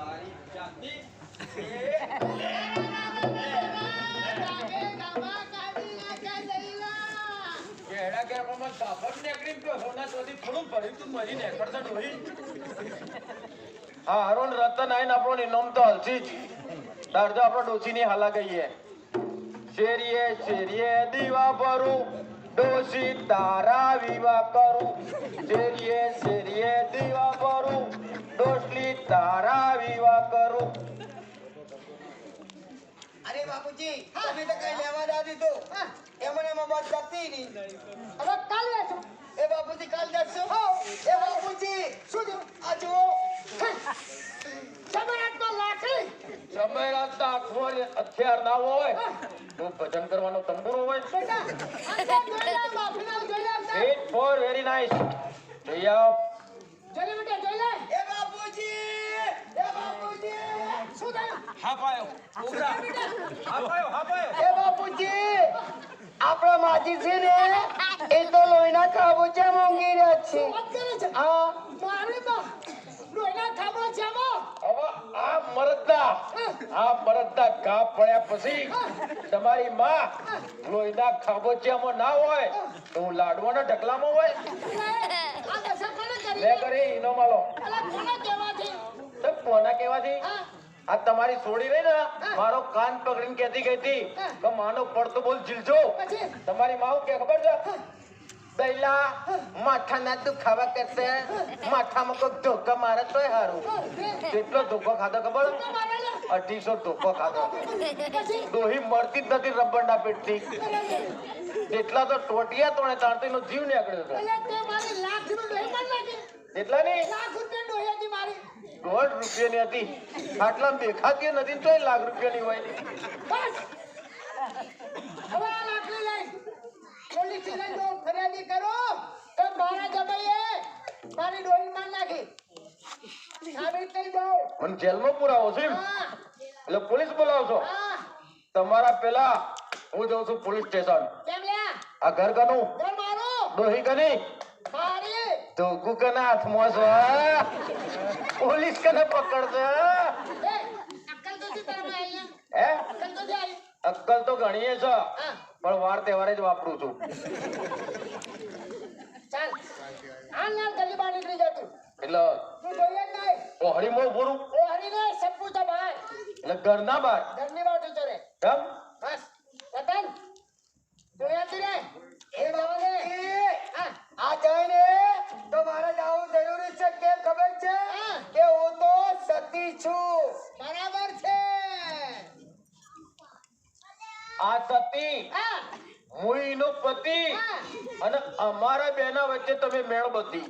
તારી જાતિ કેડા કે પણ કાપડ નીકળી ગયો હોના તોથી થોડું પડ્યું તું મરી ને કરતા ડોહી હા હરોન રતન આઈને આપણો ઇનામ તો હલસી જ દારજો આપણો ડોસીની હાલા ગઈએ શેરીએ શેરીએ દીવા ભરું ડોસી તારા વિવાહ કરું શેરીએ શેરીએ દીવા ભરું ડોસલી તારા વિવાહ કરું અરે બાપુજી તમે તો કઈ લેવા દા દીધું એમને મત કરતી નહીં હવે કાલ લેશું એ બાપુજી કાલ જશું એ બાપુજી શું થયું આ જુઓ જબરદસ્ત લાકડી સમય રાતના આંખો હથિયાર ના હોય તો ભજન કરવાનો તંબુરો હોય બેટા આ જોઈ લે બાપીના જોઈ લે Great for very nice. જયા જરી બેટા જોઈ લે એ બાપુજી શું થયું હા પાયો ઉભરા હા પાયો એ બાપુજી આપણા માજી છે ને એ તો લોહીના ખાબોચા મોંઘી રહ્યા છે વાત કરે છે હા મારી માં લોહીના ખાબો છે હવે આ મરદના ઘા પડ્યા પછી તમારી માં લોહીના ખાબોચિયામાં ના હોય તો હું લાડવાના ઢગલામાં હોય આ દશા કોને કરી લે કરી ઈનો માલો અલા કોને કહેવાથી તો કોના કહેવાથી હા આ તમારી છોડી રહી ને મારો કાન પકડીને કહેતી ગઈ હતી કે માનો પડતો બોલ જીલજો પછી તમારી માં કે ખબર છે દૈલા માથાના દુખાવા કરશે માથામાં કોઈ ધોકા મારે તોય હારું કેટલો ધોકો ખાધો ખબર 250 ધોકો ખાધો દોહી મરતી જ નથી રબરના પેટથી એટલા તો ટોટિયા તોણે તાણતી નો જીવ નીકળ્યો હતો એટલે તે મારી લાખ નું લોહી માર નાખી એટલા ની લાખ રૂપિયા લોહી હતી મારી 1.5 રૂપિયાની હતી આટલા દેખાતી નથી તોય લાખ રૂપિયાની હોય બસ હવે આ લાકડી લઈ પોલીસ સ્ટેશન જો ફરિયાદી કરો તો મારા જમાઈએ મારી ડોહી માર નાખી સાબિત કરી દો મને જેલમાં પુરાવો છે એમ? હા એટલે પોલીસ બોલાવશો હા તમારા પેલા હું જાઉં છું પોલીસ સ્ટેશન કેમ લ્યા આ ઘર કનું ઘર મારો ડોહી કની મારી તો કુકના હાથમાં છો પોલીસ કને પકડશે એ અક્કલ તો છે તારા અહીંયા હે અક્કલ તો છે આવી અક્કલ તો ઘણીએ છે હા પણ વાર તહેવારે જ વાપરું છું ચાલ આ ના ગલી બહાર નીકળી જા તું એટલે તું જોઈએ જ નહીં ઓહરી મોં પૂરું ઓ હરીને સપુ તો બહાર એટલે ઘરના બહાર ઘરની બહાર તું ચરે કેમ બસ રતન જોયા તું રે એ જવા દે હા આ જઈને તો મારે જાવું જરૂરી છે કેમ ખબર છે હા. કે હું તો સતી છું બરાબર છે આ સતી હા મુઈનો પતિ હા અને અમારા બેના વચ્ચે તમે મેળબતી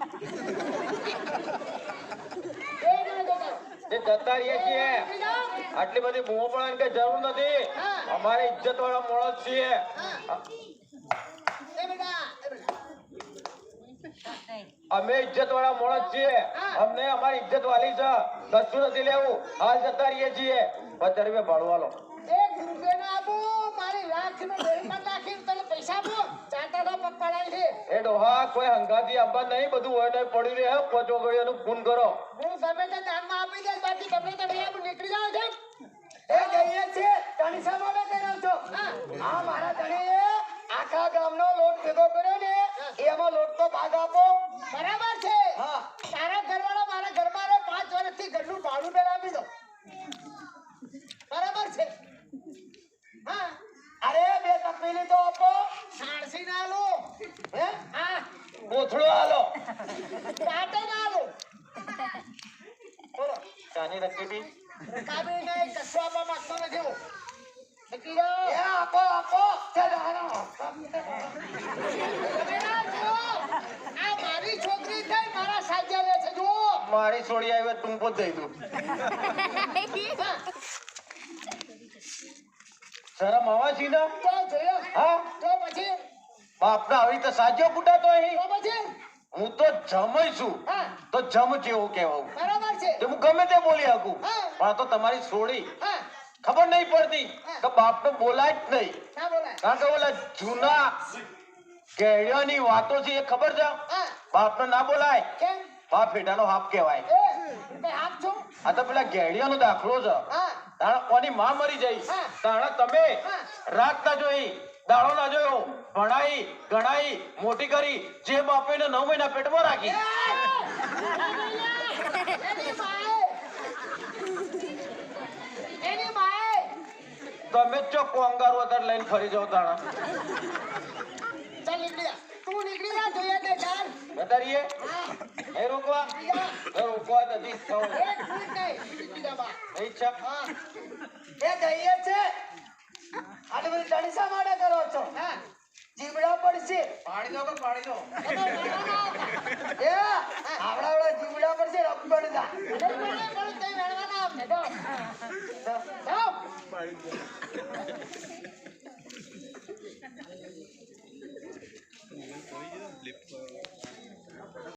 એ ના જતા તે જતા રહીએ છીએ નીકળી જાઓ. આટલી બધી બૂમો પડવાની કઈ જરૂર નથી હા. અમારે ઇજ્જત વાળા મોણસ છીએ હા એ બેટા અમે ઇજ્જત વાળા મોણસ છીએ હા. અમને અમારી ઇજ્જત વાલી છે કશું નથી લેવું હાલ જતા રહીએ છીએ 50 રૂપિયા ભાડું આલો 1 રૂપિયા ના આપો મારી લાખ નું ડોહી માર નાખી તને પૈસા આપો ચાટા તો પગ પડાય છે એ ડોહા કોઈ હંગાતી આંબા નહીં બધું હોય ને પડ્યું રહે પોચો ગળિયાનું ખૂન કરો હું ગમે તે દાનમાં આપી દે બાકી ગમે તે ભાઈ આપણે નીકળી જાવ છે એ જઈએ છે તણી સામે કરાવ છો હા આ મારા ધણીએ આખા ગામનો લોટ ભેગો કર્યો ને એમાં લોટ તો ભાગ આપો બરાબર છે હા તારા ઘરવાળા મારા ઘરમાં રહે 5 વર્ષથી ઘરનું ભાડું પેલા આપી દો બરાબર છે હા અરે બે તપેલી તો આપો સાણસી ના લો હે હા કોથળો આલો ચાટે ના લો બોલો ચાની રકેટી કાબી નહીં કશું આપવા માંગતો નથી હું નીકળી જાઓ એ આપો આપો ચાલ હાલો તમે ના જુઓ. આ મારી છોકરી થઈ મારા સાજ્યા લે છે જુઓ મારી છોડી આવી ટૂંપો જ દઈ દઉં હા, શરમ આવા છે ને તો જોયો હા તો પછી બાપના આવી તો સાજો ફૂટાતો અહીં તો પછી હું તો જમય છું હા તો જમ જેવું કહેવાવું બરાબર છે તો હું ગમે તે બોલી શકું હા. પણ આ તો તમારી છોડી હા ખબર નહીં પડતી કે બાપને બોલાય જ નહીં ના બોલાય કારણ કે ઓલા જૂના કેળિયાની વાતો છે એ ખબર છે હા બાપને ના બોલાય કેમ બાપ ફેટાનો હાફ કહેવાય એ કઈ હાથ છું આ તો પેલા ઘેડિયાનો દાખલો છે હા તાણા કોની માં મરી જઈ હા. તાણા તમે હા. રાત ના જોઈ દાડો ના જોયો ભણાઈ ગણાઈ મોટી કરી જે બાપે 9 મહિના પેટમાં રાખી એની માએ તમે જ ચો કોંગારો અત્યારે લઈને ફરી જાવ તાણા ચાલ નીકળી જા. તું નીકળી જા જોઈએ તે ચાલ બતારીએ હા એ રોકવા રોકવા નથી એક મિનિટ નહીં નીકળી જા બા ઈચ્છા હા એ દઈએ છે આટલી બધી ટણી શા માટે કરો છો હા જીબડા પડશે પાણી દો કે પાણી દો એ તો નાના હતા. એ